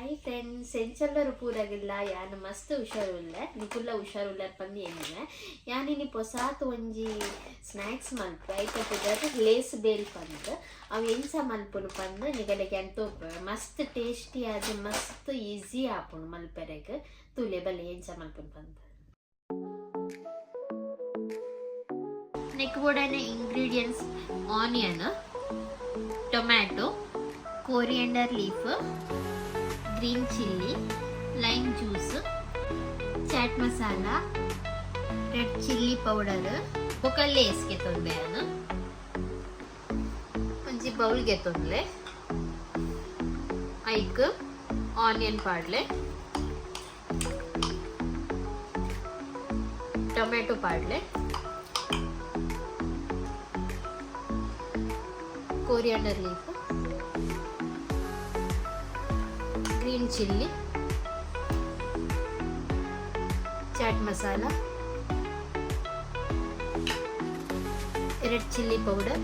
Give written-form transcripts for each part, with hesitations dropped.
Hi friends, ಎಂಚಲ್ಲರು ಪೂರಾಗಿಲ್ಲ. ಯಾನು ಮಸ್ತ್ ಹುಷಾರುಲ್ಲ, ನಿಕುಲ್ಲ ಹುಷಾರುಲ್ಲ ಪಂದು ಏನಿಲ್ಲ. ಯಾನಿನಿ ಪೊಸಾತ್ ಒಂಜಿ ಸ್ನ್ಯಾಕ್ಸ್ ಮಲ್ಪು ಐತದ ಲೇಸ್ ಬೇಲ್ ಪಂದು ಅವು ಎಂಚ ಮಲ್ಪುನು ಪಂದು ನಿಗಲಿಗೆ ಅಂತೋಪ ಮಸ್ತ್ ಟೇಸ್ಟಿ ಆದ ಮಸ್ತ್ ಈಸಿ ಆಪುನು ಮಲ್ಪೆರೆಗೆ ತೂಲೆ ಬಲ್ಲೆ ಎಂಚ ಮಲ್ಪುನು ಪಂದು. ನೆಕ್ಬೋಡನೆ ingredients: onion, tomato, coriander leaf, green chilli, lime juice, chaat masala, red chilli powder, ఒక లేస్ ಗೆತ್ತೊಂದೆ ನಾನು ಒಂಜಿ ಬೌಲ್ ಗೆತ್ತೊಂದ್ಲೆ ಐಕ್ ಆನಿಯನ್ ಪಾಡ್ಲೆ, ಟೊಮೆಟೊ ಪಾಡ್ಲೆ, coriander leaf, green chilli, chaat masala, red chilli powder,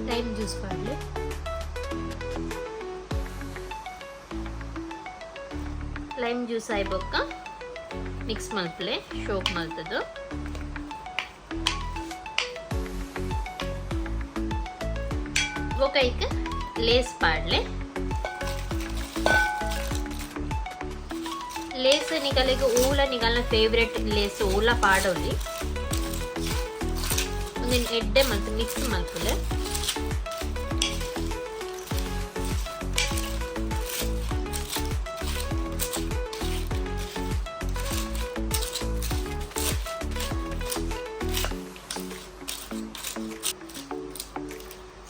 lime juice पाडले, लाइम जूस आयबोक्क मिक्स मल्पले शोक मल्तदु. वो कईक लेस पाडले, लेस निकलेगे ऊला निकलना फेवरेट लेस ऊला पाडोली ಒಂದಿನ ಎಡ್ಡೆ ಮತ್ತು ಮಿಕ್ಸ್ ಮಲ್ಪುಲೆ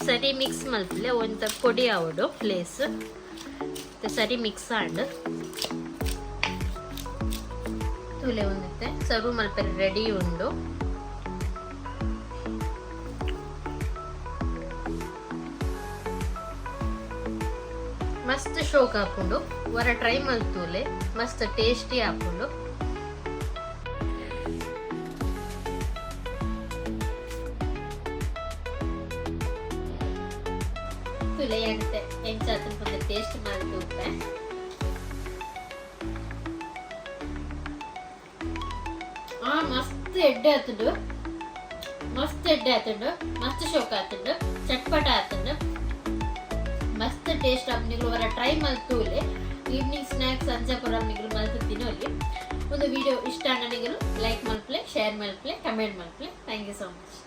ಸರಿ ಮಿಕ್ಸ್ ಮಲ್ಪಲೆ ಒಂತ ಪೊಡಿ ಆವಡು ಲೇಸ್ ಸರಿ ಮಿಕ್ಸ್ ಆಂಡ್ ತುಲೆ ಒಂದತ್ತೆ ಸರ್ವ್ ಮಲ್ಪರೆ ರೆಡಿ ಉಂಡು. ಮಸ್ತ್ ಶೋಕ್ ಹಾಕೊಂಡು ವರ ಟ್ರೈ ಮಲ್ತೂಲೆ ಮಸ್ತ್ ಟೇಸ್ಟಿ ಹಾಕೊಂಡು ತುಲೆಯಂತೆ ಎಂಚಾತ್ರ ಬಂದು ಟೇಸ್ಟ್ ಮಾಡ್ತೂpe ಮಸ್ತ್ ಎಡ್ಡೆ ಆತುಂಡು, ಮಸ್ತ್ ಎಡ್ಡೆ ಆತುಂಡು, ಮಸ್ತ್ ಶೋಕ ಆತುಂಡು, ಚಟ್ಪಟ ಆತುಂಡು, ಮಸ್ತ್ ಟೇಸ್ಟ್ ಆಪುನಿಗಳು ವರ ಟ್ರೈ ಮಲ್ತೂಲೆ ಈವ್ನಿಂಗ್ ಸ್ನ್ಯಾಕ್ಸ್ ಅಂಜಪುರ ನಿಗಳು ಮಲ್ತು ತಿನ್ನೋಲಿ. ಒಂದು ವಿಡಿಯೋ ಇಷ್ಟ ಆನನಿಗಳು ಲೈಕ್ ಮಲ್ಪಲೆ, ಶೇರ್ ಮಲ್ಪಲೆ, ಕಮೆಂಟ್ ಮಲ್ಪಲೆ. Thank you so much.